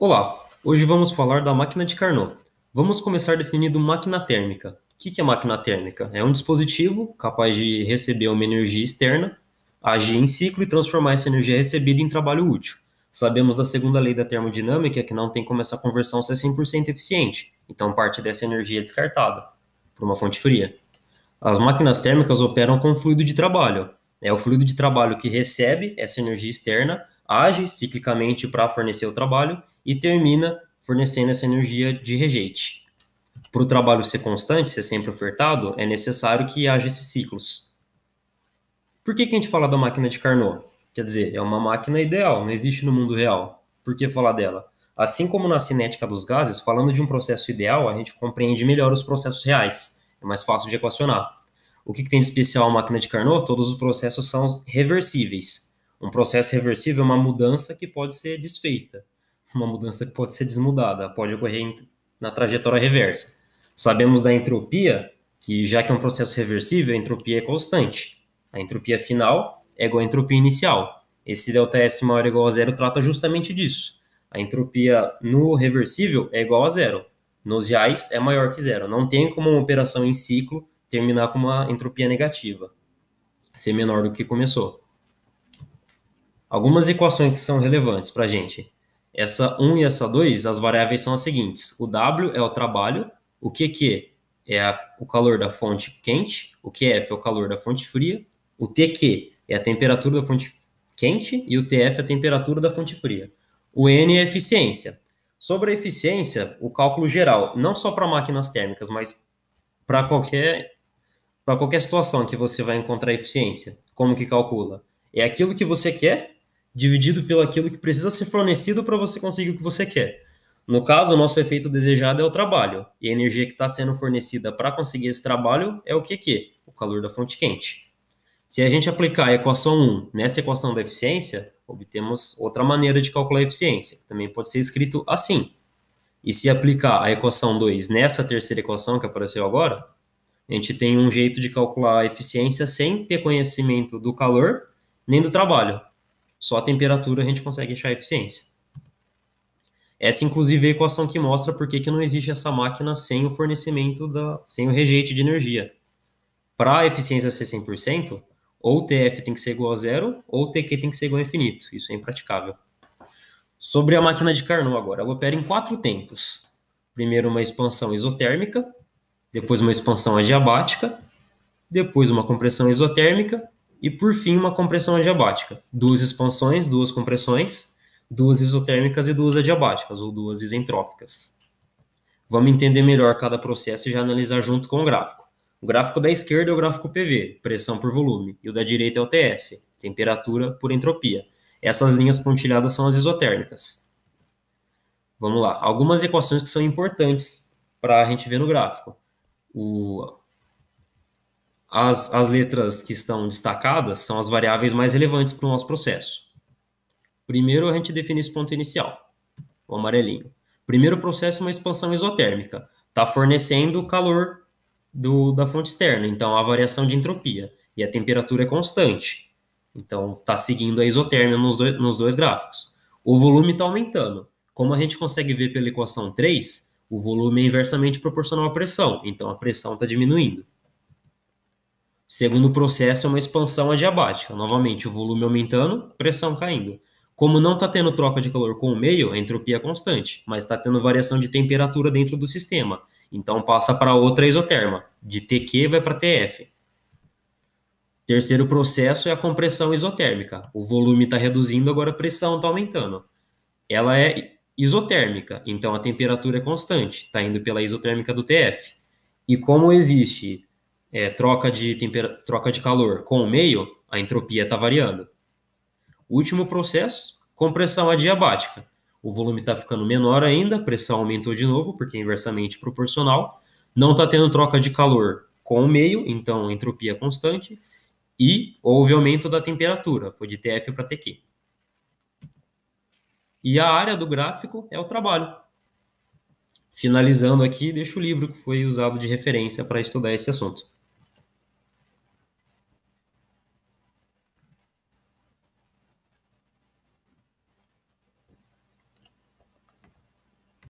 Olá, hoje vamos falar da máquina de Carnot. Vamos começar definindo máquina térmica. O que é máquina térmica? É um dispositivo capaz de receber uma energia externa, agir em ciclo e transformar essa energia recebida em trabalho útil. Sabemos da segunda lei da termodinâmica que não tem como essa conversão ser 100% eficiente, então parte dessa energia é descartada por uma fonte fria. As máquinas térmicas operam com fluido de trabalho. É o fluido de trabalho que recebe essa energia externa, age ciclicamente para fornecer o trabalho e termina fornecendo essa energia de rejeite. Para o trabalho ser constante, ser sempre ofertado, é necessário que haja esses ciclos. Por que a gente fala da máquina de Carnot? Quer dizer, é uma máquina ideal, não existe no mundo real. Por que falar dela? Assim como na cinética dos gases, falando de um processo ideal, a gente compreende melhor os processos reais. É mais fácil de equacionar. O que tem de especial a máquina de Carnot? Todos os processos são reversíveis. Um processo reversível é uma mudança que pode ser desfeita, uma mudança que pode ser desmudada, pode ocorrer na trajetória reversa. Sabemos da entropia, que já que é um processo reversível, a entropia é constante. A entropia final é igual à entropia inicial. Esse ΔS maior ou igual a zero trata justamente disso. A entropia no reversível é igual a zero. Nos reais é maior que zero. Não tem como uma operação em ciclo terminar com uma entropia negativa, ser menor do que começou. Algumas equações que são relevantes para a gente. Essa 1 e essa 2, as variáveis são as seguintes. O W é o trabalho, o QQ é o calor da fonte quente, o QF é o calor da fonte fria, o TQ é a temperatura da fonte quente e o TF é a temperatura da fonte fria. O N é a eficiência. Sobre a eficiência, o cálculo geral, não só para máquinas térmicas, mas para qualquer situação que você vai encontrar eficiência. Como que calcula? É aquilo que você quer dividido pelo aquilo que precisa ser fornecido para você conseguir o que você quer. No caso, o nosso efeito desejado é o trabalho, e a energia que está sendo fornecida para conseguir esse trabalho é o QQ, o calor da fonte quente. Se a gente aplicar a equação 1 nessa equação da eficiência, obtemos outra maneira de calcular a eficiência, que também pode ser escrito assim. E se aplicar a equação 2 nessa terceira equação que apareceu agora, a gente tem um jeito de calcular a eficiência sem ter conhecimento do calor nem do trabalho. Só a temperatura a gente consegue achar a eficiência. Essa, inclusive, é a equação que mostra por que não existe essa máquina sem o fornecimento, sem o rejeite de energia. Para a eficiência ser 100%, ou o TF tem que ser igual a zero, ou o TQ tem que ser igual a infinito. Isso é impraticável. Sobre a máquina de Carnot agora, ela opera em 4 tempos. Primeiro uma expansão isotérmica, depois uma expansão adiabática, depois uma compressão isotérmica e, por fim, uma compressão adiabática. 2 expansões, 2 compressões, 2 isotérmicas e 2 adiabáticas, ou 2 isentrópicas. Vamos entender melhor cada processo e já analisar junto com o gráfico. O gráfico da esquerda é o gráfico PV, pressão por volume, e o da direita é o TS, temperatura por entropia. Essas linhas pontilhadas são as isotérmicas. Vamos lá, algumas equações que são importantes para a gente ver no gráfico. As letras que estão destacadas são as variáveis mais relevantes para o nosso processo. Primeiro, a gente define esse ponto inicial, o amarelinho. Primeiro processo é uma expansão isotérmica. Está fornecendo o calor da fonte externa, então há variação de entropia. E a temperatura é constante. Então, está seguindo a isotérmia nos dois gráficos. O volume está aumentando. Como a gente consegue ver pela equação 3, o volume é inversamente proporcional à pressão, então a pressão está diminuindo. Segundo processo é uma expansão adiabática. Novamente, o volume aumentando, pressão caindo. Como não está tendo troca de calor com o meio, a entropia é constante, mas está tendo variação de temperatura dentro do sistema. Então passa para outra isoterma. De TQ vai para TF. Terceiro processo é a compressão isotérmica. O volume está reduzindo, agora a pressão está aumentando. Ela é isotérmica, então a temperatura é constante, está indo pela isotérmica do TF. E como existe troca de calor com o meio, a entropia está variando. O último processo, compressão adiabática. O volume está ficando menor ainda, a pressão aumentou de novo, porque é inversamente proporcional. Não está tendo troca de calor com o meio, então a entropia é constante. E houve aumento da temperatura, foi de TF para TQ. E a área do gráfico é o trabalho. Finalizando aqui, deixo o livro que foi usado de referência para estudar esse assunto.